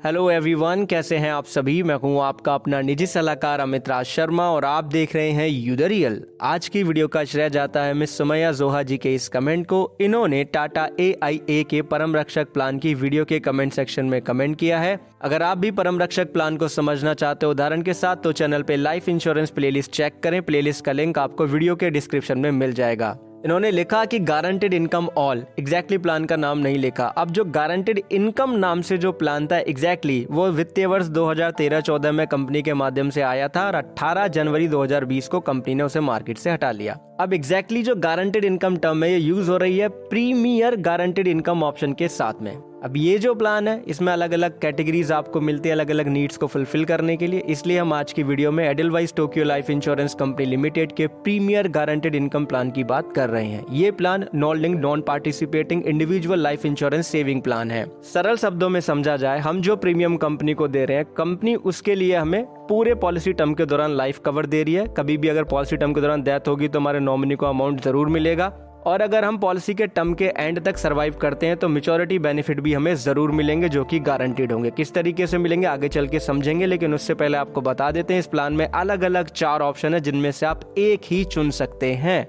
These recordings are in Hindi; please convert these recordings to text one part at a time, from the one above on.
हेलो एवरीवन, कैसे हैं आप सभी। मैं हूं आपका अपना निजी सलाहकार अमित राज शर्मा और आप देख रहे हैं यू द रियल। आज की वीडियो का श्रेय जाता है मिस सुमैया जोहा जी के इस कमेंट को। इन्होंने टाटा AIA के परम रक्षक प्लान की वीडियो के कमेंट सेक्शन में कमेंट किया है। अगर आप भी परम रक्षक प्लान को समझना चाहते हो उदाहरण के साथ, तो चैनल पे लाइफ इंश्योरेंस प्लेलिस्ट चेक करें। प्लेलिस्ट का लिंक आपको वीडियो के डिस्क्रिप्शन में मिल जाएगा। इन्होंने लिखा कि guaranteed income all, exactly plan का नाम नहीं लिखा। अब जो गारंटेड इनकम नाम से जो प्लान था एग्जैक्टली वो वित्तीय वर्ष 2013-14 में कंपनी के माध्यम से आया था और 18 जनवरी 2020 को कंपनी ने उसे मार्केट से हटा लिया। अब एग्जैक्टली जो गारंटेड इनकम टर्म है ये यूज हो रही है प्रीमियर गारंटेड इनकम ऑप्शन के साथ में। अब ये जो प्लान है इसमें अलग अलग कैटेगरीज आपको मिलती है अलग अलग नीड्स को फुलफिल करने के लिए। इसलिए हम आज की वीडियो में Edelweiss Tokyo life insurance company limited के प्रीमियर गारंटेड इनकम प्लान की बात कर रहे हैं। ये plan non linked non participating individual life insurance saving plan है। सरल शब्दों में समझा जाए, हम जो प्रीमियम कंपनी को दे रहे हैं, कंपनी उसके लिए हमें पूरे पॉलिसी टर्म के दौरान लाइफ कवर दे रही है। कभी भी अगर पॉलिसी टर्म के दौरान डेथ होगी तो हमारे नॉमिनी को अमाउंट जरूर मिलेगा, और अगर हम पॉलिसी के टर्म के एंड तक सरवाइव करते हैं तो मैच्योरिटी बेनिफिट भी हमें जरूर मिलेंगे जो कि गारंटीड होंगे। किस तरीके से मिलेंगे आगे चल के समझेंगे, लेकिन उससे पहले आपको बता देते हैं इस प्लान में अलग अलग 4 ऑप्शन है जिनमें से आप एक ही चुन सकते हैं।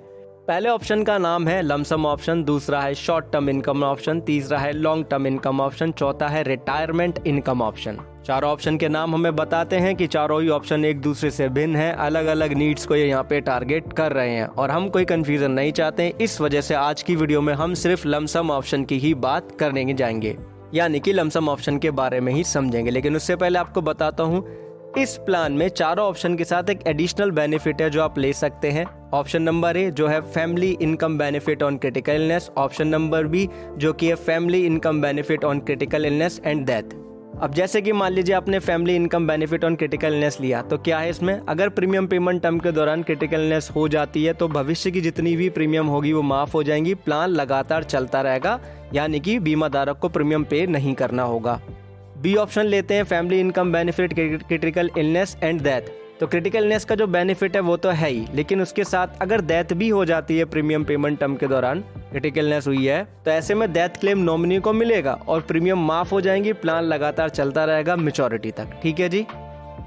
पहले ऑप्शन का नाम है लमसम ऑप्शन, दूसरा है शॉर्ट टर्म इनकम ऑप्शन, तीसरा है लॉन्ग टर्म इनकम ऑप्शन, चौथा है रिटायरमेंट इनकम ऑप्शन। 4 ऑप्शन के नाम हमें बताते हैं कि चारों ही ऑप्शन एक दूसरे से भिन्न है, अलग अलग नीड्स को ये यहाँ पे टारगेट कर रहे हैं और हम कोई कंफ्यूजन नहीं चाहते हैं। इस वजह से आज की वीडियो में हम सिर्फ लमसम ऑप्शन की ही बात करने जाएंगे, यानी कि लमसम ऑप्शन के बारे में ही समझेंगे। लेकिन उससे पहले आपको बताता हूँ इस प्लान में चारों ऑप्शन के साथ एक एडिशनल बेनिफिट है जो आप ले सकते हैं। ऑप्शन नंबर ए जो है family income benefit on critical illness, option number B जो कि है family income benefit on critical illness and death. अब जैसे कि मान लीजिए आपने family income benefit on critical illness लिया, तो क्या है इसमें, अगर प्रीमियम पेमेंट टर्म के दौरान क्रिटिकल इलनेस हो जाती है तो भविष्य की जितनी भी प्रीमियम होगी वो माफ हो जाएंगी। प्लान लगातार चलता रहेगा, यानी कि बीमा धारक को प्रीमियम पे नहीं करना होगा। बी ऑप्शन लेते हैं family income benefit critical illness and death. तो क्रिटिकल इलनेस का जो बेनिफिट है वो तो है ही, लेकिन उसके साथ अगर डेथ भी हो जाती है प्रीमियम पेमेंट टर्म के दौरान, क्रिटिकल इलनेस हुई है, तो ऐसे में डेथ क्लेम नॉमिनी को मिलेगा और प्रीमियम माफ हो जाएंगी। प्लान लगातार चलता रहेगा मैच्योरिटी तक। ठीक है जी,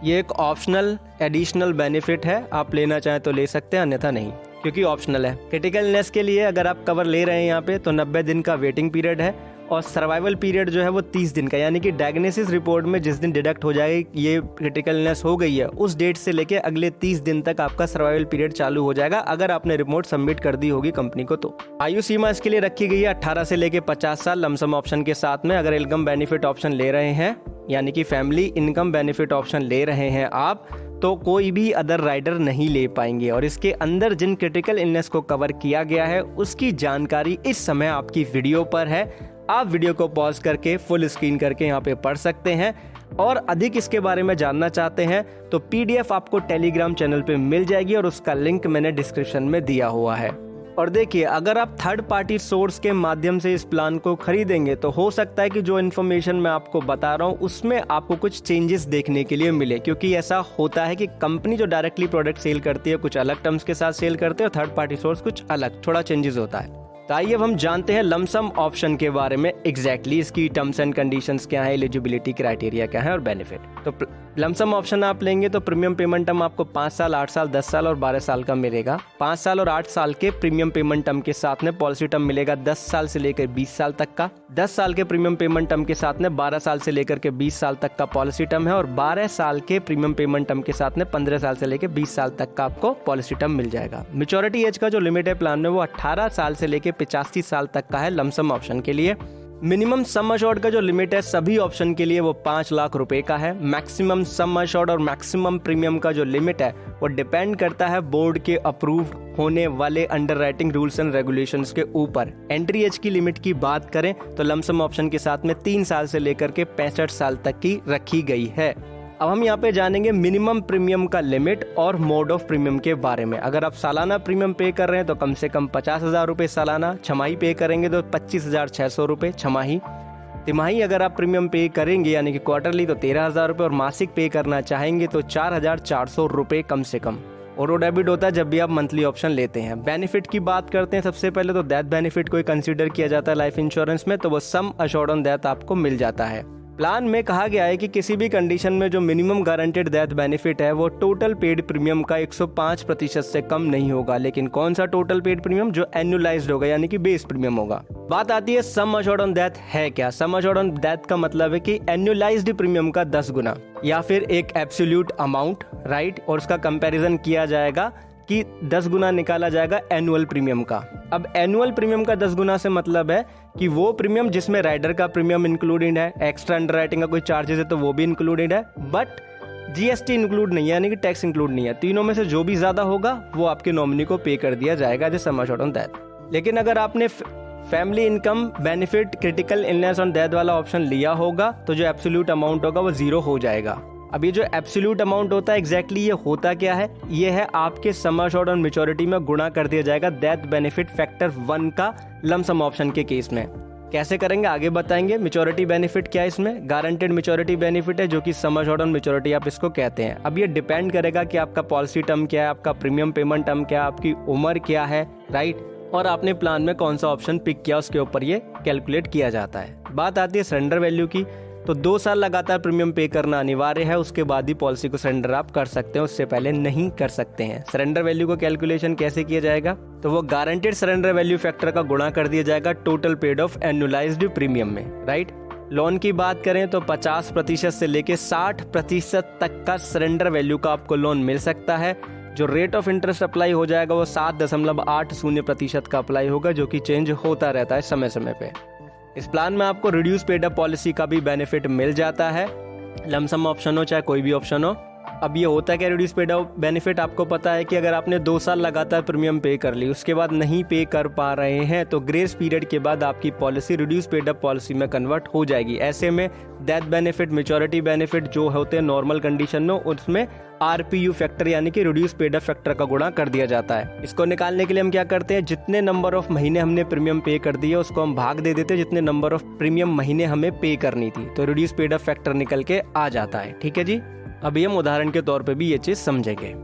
ये एक ऑप्शनल एडिशनल बेनिफिट है, आप लेना चाहें तो ले सकते हैं, अन्यथा नहीं, क्योंकि ऑप्शनल है। क्रिटिकल इलनेस के लिए अगर आप कवर ले रहे हैं यहाँ पे तो 90 दिन का वेटिंग पीरियड है और सर्वाइवल पीरियड जो है वो 30 दिन का, यानी कि डायग्नोसिस रिपोर्ट में जिस दिन डिडक्ट हो जाएगी ये क्रिटिकल इलनेस हो गई है उस डेट से लेके अगले 30 दिन तक आपका सर्वाइवल पीरियड चालू हो जाएगा अगर आपने रिपोर्ट सबमिट कर दी होगी कंपनी को। तो आयु सीमा इसके लिए रखी गई है 18 से लेके 50 साल लमसम ऑप्शन के साथ में। अगर इनकम बेनिफिट ऑप्शन ले रहे हैं, यानी कि फैमिली इनकम बेनिफिट ऑप्शन ले रहे हैं आप, तो कोई भी अदर राइडर नहीं ले पाएंगे। और इसके अंदर जिन क्रिटिकल इलनेस को कवर किया गया है उसकी जानकारी इस समय आपकी वीडियो पर है। आप वीडियो को पॉज करके फुल स्क्रीन करके यहाँ पे पढ़ सकते हैं, और अधिक इसके बारे में जानना चाहते हैं तो PDF आपको टेलीग्राम चैनल पे मिल जाएगी और उसका लिंक मैंने डिस्क्रिप्शन में दिया हुआ है। और देखिए, अगर आप थर्ड पार्टी सोर्स के माध्यम से इस प्लान को खरीदेंगे तो हो सकता है कि जो इन्फॉर्मेशन मैं आपको बता रहा हूँ उसमें आपको कुछ चेंजेस देखने के लिए मिले, क्योंकि ऐसा होता है कि कंपनी जो डायरेक्टली प्रोडक्ट सेल करती है कुछ अलग टर्म्स के साथ सेल करते हैं और थर्ड पार्टी सोर्स कुछ अलग, थोड़ा चेंजेस होता है। तो आइए अब हम जानते हैं लमसम ऑप्शन के बारे में एग्जैक्टली इसकी टर्म्स एंड कंडीशंस क्या है, एलिजिबिलिटी क्राइटेरिया क्या है और बेनिफिट। तो लमसम ऑप्शन आप लेंगे तो प्रीमियम पेमेंट टर्म आपको 5 साल, 8 साल, 10 साल और 12 साल का मिलेगा। 5 साल और 8 साल के प्रीमियम पेमेंट टर्म के साथ में पॉलिसी टर्म मिलेगा 10 साल से लेकर 20 साल तक का। 10 साल के प्रीमियम पेमेंट टर्म के साथ में 12 साल से लेकर के 20 साल तक का पॉलिसी टर्म है, और 12 साल के प्रीमियम पेमेंट टर्म के साथ में 15 साल से लेकर 20 साल तक का आपको पॉलिसी टर्म मिल जाएगा। मैच्योरिटी एज का जो लिमिट है प्लान में वो 18 साल से लेकर 85 साल तक का है लमसम ऑप्शन के लिए। मिनिमम सम अश्योर्ड का जो लिमिट है सभी ऑप्शन के लिए वो 5 लाख रुपए का है। मैक्सिमम सम अश्योर्ड और मैक्सिमम प्रीमियम का जो लिमिट है वो डिपेंड करता है बोर्ड के अप्रूव्ड होने वाले अंडरराइटिंग रूल्स एंड रेगुलेशंस के ऊपर। एंट्री एज की लिमिट की बात करें तो लमसम ऑप्शन के साथ में 3 साल से लेकर के 65 साल तक की रखी गई है। अब हम यहाँ पे जानेंगे मिनिमम प्रीमियम का लिमिट और मोड ऑफ प्रीमियम के बारे में। अगर आप सालाना प्रीमियम पे कर रहे हैं तो कम से कम 50,000 रुपये सालाना, छमाही पे करेंगे तो 25,600 रुपये छमाही, तिमाही अगर आप प्रीमियम पे करेंगे यानी कि क्वार्टरली तो 13,000 रुपये, और मासिक पे करना चाहेंगे तो 4,400 रुपये कम से कम। ऑटो डेबिट होता है जब भी आप मंथली ऑप्शन लेते हैं। बेनिफिट की बात करते हैं सबसे पहले तो डेथ बेनिफिट को कंसीडर किया जाता है लाइफ इंश्योरेंस में, तो वो सम अश्योर्ड ऑन डेथ आपको मिल जाता है। प्लान में कहा गया है कि किसी भी कंडीशन में जो मिनिमम गारंटेड डेथ बेनिफिट है वो टोटल पेड प्रीमियम का 105% से कम नहीं होगा। लेकिन कौन सा टोटल पेड प्रीमियम? जो एनुअलाइज्ड होगा, यानी कि बेस प्रीमियम होगा। बात आती है सम अश्योर्ड ऑन डेथ है क्या। सम अश्योर्ड ऑन डेथ का मतलब है कि एनुअलाइज्ड प्रीमियम का 10 गुना या फिर एक एब्सोल्यूट अमाउंट, राइट, और उसका कंपैरिजन किया जाएगा कि 10 गुना निकाला जाएगा एनुअल प्रीमियम का। अब एनुअल प्रीमियम का 10 गुना से मतलब है कि वो प्रीमियम जिसमें राइडर का प्रीमियम इंक्लूडेड है, एक्स्ट्रा अंडरराइटिंग का कोई चार्जेस है तो वो भी इंक्लूडेड है, बट जीएसटी इंक्लूड नहीं है, यानी कि टैक्स इंक्लूड नहीं है। तीनों में से जो भी ज्यादा होगा वो आपके नॉमिनी को पे कर दिया जाएगा as sum assured on death. लेकिन अगर आपने family income benefit critical illness on death वाला ऑप्शन लिया होगा तो जो एब्सोल्यूट अमाउंट होगा वो 0 हो जाएगा। अब ये जो एब्सोल्यूट अमाउंट होता है एग्जैक्टली ये होता क्या है? ये है आपके सम अश्योर्ड ऑन मैच्योरिटी में गुणा कर दिया जाएगा डेथ बेनिफिट फैक्टर 1 का लमसम ऑप्शन के केस में। कैसे करेंगे आगे बताएंगे। मैच्योरिटी बेनिफिट क्या है? इसमें गारंटेड मैच्योरिटी बेनिफिट है जो कि सम अश्योर्ड ऑन मैच्योरिटी आप इसको कहते हैं। अब ये डिपेंड करेगा कि आपका पॉलिसी टर्म क्या है, आपका प्रीमियम पेमेंट टर्म क्या है, आपकी उम्र क्या है, राइट, और आपने प्लान में कौन सा ऑप्शन पिक किया उसके ऊपर ये कैलकुलेट किया जाता है। बात आती है सरेंडर वैल्यू की, तो 2 साल लगातार प्रीमियम पे करना अनिवार्य है, उसके बाद ही पॉलिसी को सरेंडर आप कर सकते हैं, उससे पहले नहीं कर सकते हैं। सरेंडर वैल्यू को कैलकुलेशन कैसे किया जाएगा? तो वो गारंटेड सरेंडर वैल्यू फैक्टर का गुणा कर दिया जाएगा total paid of annualised premium में, राइट। लोन की बात करें तो 50% से लेके 60% तक का सरेंडर वैल्यू का आपको लोन मिल सकता है। जो रेट ऑफ इंटरेस्ट अप्लाई हो जाएगा वो 7.80% का अप्लाई होगा, जो कि चेंज होता रहता है समय समय पे। इस प्लान में आपको रिड्यूस पेड अप पॉलिसी का भी बेनिफिट मिल जाता है, लमसम ऑप्शन हो चाहे कोई भी ऑप्शन हो। अब ये होता है क्या रिड्यूस पेड अप बेनिफिट? आपको पता है कि अगर आपने 2 साल लगातार प्रीमियम पे कर ली, उसके बाद नहीं पे कर पा रहे हैं, तो ग्रेस पीरियड के बाद आपकी policy reduce paid up policy में कन्वर्ट हो जाएगी। ऐसे में डेथ बेनिफिट, मैच्योरिटी बेनिफिट जो होते हैं नॉर्मल कंडीशन में, उसमें आरपीयू फैक्टर यानी कि रिड्यूस पेड अप फैक्टर का गुणा कर दिया जाता है। इसको निकालने के लिए हम क्या करते हैं, जितने नंबर ऑफ महीने हमने प्रीमियम पे कर दिए उसको हम भाग दे देते हैं जितने नंबर ऑफ प्रीमियम महीने हमें पे करनी थी, तो रिड्यूस पेड अप फैक्टर निकल के आ जाता है। ठीक है जी। अभी हम उदाहरण के तौर पे भी ये चीज समझेंगे।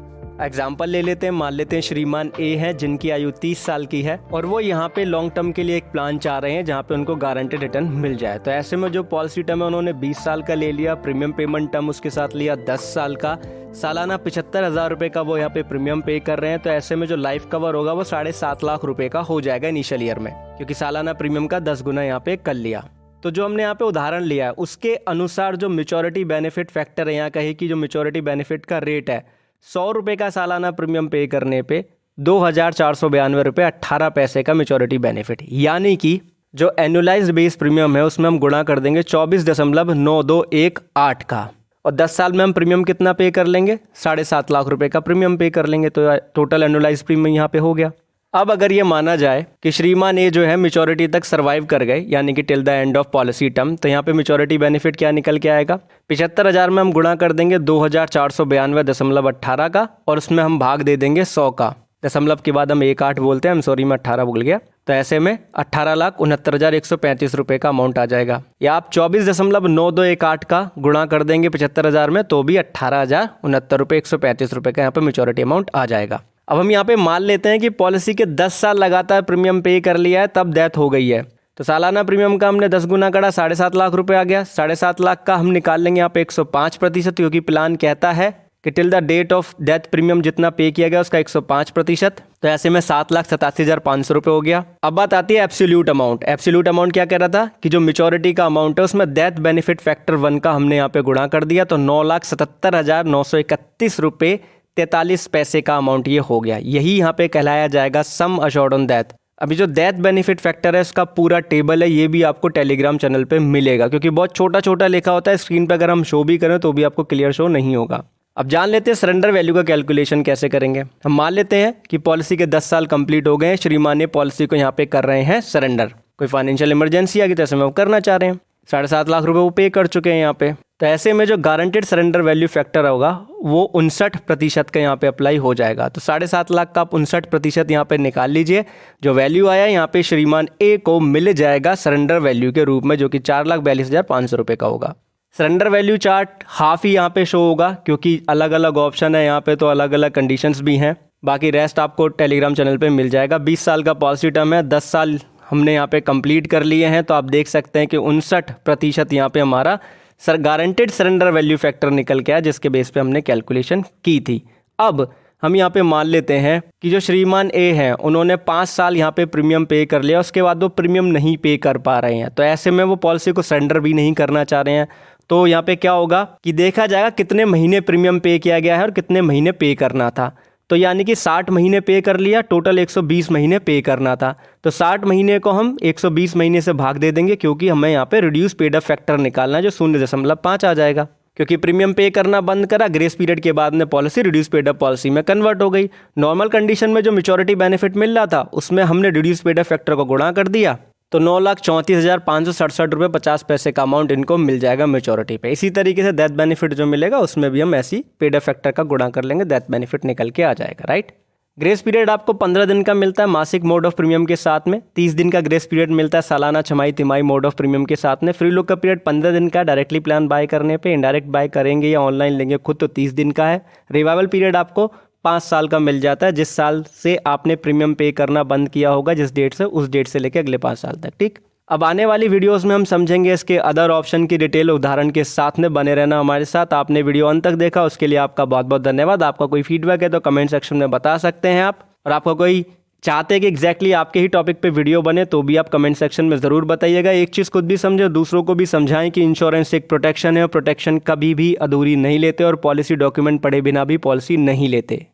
एग्जाम्पल ले लेते हैं, मान लेते हैं श्रीमान ए हैं जिनकी आयु 30 साल की है और वो यहाँ पे लॉन्ग टर्म के लिए एक प्लान चाह रहे हैं जहाँ पे उनको गारंटेड रिटर्न मिल जाए। तो ऐसे में जो पॉलिसी टर्म है उन्होंने 20 साल का ले लिया, प्रीमियम पेमेंट टर्म उसके साथ लिया 10 साल का, सालाना 75,000 रुपए का वो यहाँ पे प्रीमियम पे कर रहे हैं। तो ऐसे में जो लाइफ कवर होगा वो 7.5 लाख रुपए का हो जाएगा इनिशियल ईयर में, क्योंकि सालाना प्रीमियम का 10 गुना यहाँ पे कर लिया। तो जो हमने यहाँ पे उदाहरण लिया है उसके अनुसार जो मैच्योरिटी बेनिफिट फैक्टर है, यहाँ कहे कि जो मैच्योरिटी बेनिफिट का रेट है 100 रुपये का सालाना प्रीमियम पे करने पे 2,492 रुपये 18 पैसे का मैच्योरिटी बेनिफिट, यानी कि जो एनुअलाइज्ड बेस प्रीमियम है उसमें हम गुणा कर देंगे 24.9218 का, और 10 साल में हम प्रीमियम कितना पे कर लेंगे, 7.5 लाख रुपए का प्रीमियम पे कर लेंगे। तो टोटल एनुअलाइज्ड प्रीमियम यहाँ पे हो गया। अब अगर ये माना जाए कि श्रीमान ये जो है मैच्योरिटी तक सर्वाइव कर गए, यानी कि till the end of policy term, तो यहाँ पे मैच्योरिटी बेनिफिट क्या निकल के आएगा, 75,000 में हम गुणा कर देंगे 2,492.18 का, और उसमें हम भाग दे देंगे 100 का, दशमलव के बाद हम 18 बोलते हैं, सॉरी मैं 18 भूल गया। तो ऐसे में 18,69,135 रुपये का अमाउंट आ जाएगा। या आप 24.9218 का गुणा कर देंगे 75,000 में तो भी 18,69,135 रुपये का यहाँ पे मैच्योरिटी अमाउंट आ जाएगा। अब हम यहाँ पे मान लेते हैं कि पॉलिसी के 10 साल लगातार प्रीमियम पे कर लिया है, तब डेथ हो गई है, तो सालाना प्रीमियम का हमने 10 गुना करा, 7.5 लाख रुपए आ गया। 7.5 लाख का हम निकाल लेंगे यहाँ पे 105%, क्योंकि प्लान कहता है कि till the date of death premium जितना पे किया गया उसका 105%। तो ऐसे में 7,87,500 रुपये हो गया। अब बात आती है एब्सोल्यूट अमाउंट। एब्सोल्यूट अमाउंट क्या कह रहा था कि जो मैच्योरिटी का अमाउंट है उसमें डेथ बेनिफिट फैक्टर 1 का हमने यहाँ पे गुणा कर दिया, तो 9,77,931 रुपये 43 पैसे का अमाउंट ये हो गया। यही यहाँ पे कहलाया जाएगा सम अश्योर्ड ऑन डेथ। अभी जो डेथ बेनिफिट फैक्टर है उसका पूरा टेबल है, ये भी आपको टेलीग्राम चैनल पे मिलेगा, क्योंकि बहुत छोटा छोटा लिखा होता है, स्क्रीन पे अगर हम शो भी करें तो भी आपको क्लियर शो नहीं होगा। अब जान लेते हैं सरेंडर वैल्यू का कैलकुलेशन कैसे करेंगे। हम मान लेते हैं कि पॉलिसी के 10 साल कंप्लीट हो गए हैं, श्रीमान ने पॉलिसी को यहाँ पे कर रहे हैं सरेंडर, कोई फाइनेंशियल इमरजेंसी आ गई तो ऐसे में वो करना चाह रहे हैं, 7.5 लाख रुपए वो पे कर चुके हैं यहाँ पे। तो ऐसे में जो गारंटेड सरेंडर वैल्यू फैक्टर होगा वो 59% का यहाँ पे अप्लाई हो जाएगा। तो 7.5 लाख का आप 59% यहाँ पे निकाल लीजिए। जो वैल्यू आया यहाँ पे श्रीमान ए को मिल जाएगा सरेंडर वैल्यू के रूप में, जो कि 4,42,500 रुपये का होगा। सरेंडर वैल्यू चार्ट हाफ ही यहाँ पे शो होगा, क्योंकि अलग अलग ऑप्शन है यहाँ पे, तो अलग अलग कंडीशंस भी हैं। बाकी रेस्ट आपको टेलीग्राम चैनल पे मिल जाएगा। 20 साल का पॉलिसी टर्म है, 10 साल हमने यहाँ पे कंप्लीट कर लिए हैं, तो आप देख सकते हैं कि 59% यहाँ पे हमारा sir guaranteed surrender value factor निकल के आया, जिसके बेस पे हमने कैलकुलेशन की थी। अब हम यहाँ पे मान लेते हैं कि जो श्रीमान ए हैं उन्होंने 5 साल यहाँ पे प्रीमियम पे कर लिया, उसके बाद वो प्रीमियम नहीं पे कर पा रहे हैं, तो ऐसे में वो पॉलिसी को सरेंडर भी नहीं करना चाह रहे हैं। तो यहाँ पे क्या होगा कि देखा जाएगा कितने महीने प्रीमियम पे किया गया है और कितने महीने पे करना था। तो यानी कि 60 महीने पे कर लिया, टोटल 120 महीने पे करना था। तो 60 महीने को हम 120 महीने से भाग दे देंगे, क्योंकि हमें यहाँ पे रिड्यूस पेड अप फैक्टर निकालना है जो 0.5 आ जाएगा। क्योंकि प्रीमियम पे करना बंद करा, ग्रेस पीरियड के बाद में policy reduce paid up policy में कन्वर्ट हो गई। नॉर्मल कंडीशन में जो मैच्योरिटी बेनिफिट मिल रहा था उसमें हमने रिड्यूस पेड अप फैक्टर को गुणा कर दिया, तो 9,34,567 रुपये 50 पैसे का अमाउंट इनको मिल जाएगा मैच्योरिटी पे। इसी तरीके से डेथ बेनिफिट जो मिलेगा उसमें भी हम ऐसी पेड अप फैक्टर का गुणा कर लेंगे, डेथ बेनिफिट निकल के आ जाएगा, राइट। ग्रेस पीरियड आपको 15 दिन का मिलता है मासिक मोड ऑफ प्रीमियम के साथ में, 30 दिन का ग्रेस पीरियड मिलता है सालाना, छमाही, तिमाही मोड ऑफ प्रीमियम के साथ में। फ्री लुक का पीरियड 15 दिन का डायरेक्टली प्लान बाय करने पे, इनडायरेक्ट बाय करेंगे या ऑनलाइन लेंगे खुद तो 30 दिन का है। रिवाइवल पीरियड आपको 5 साल का मिल जाता है, जिस साल से आपने प्रीमियम पे करना बंद किया होगा, जिस डेट से, उस डेट से लेकर अगले 5 साल तक, ठीक। अब आने वाली वीडियोस में हम समझेंगे इसके अदर ऑप्शन की डिटेल, उदाहरण के साथ में बने रहना हमारे साथ। आपने वीडियो अंत तक देखा उसके लिए आपका बहुत बहुत धन्यवाद। आपका कोई फीडबैक है तो कमेंट सेक्शन में बता सकते हैं आप, और आपका कोई चाहते हैं कि एग्जैक्टली आपके ही टॉपिक पे वीडियो बने तो भी आप कमेंट सेक्शन में ज़रूर बताइएगा। एक चीज़ खुद भी समझे, दूसरों को भी समझाएं कि इंश्योरेंस एक प्रोटेक्शन है और प्रोटेक्शन कभी भी अधूरी नहीं लेते, और पॉलिसी डॉक्यूमेंट पढ़े बिना भी पॉलिसी नहीं लेते।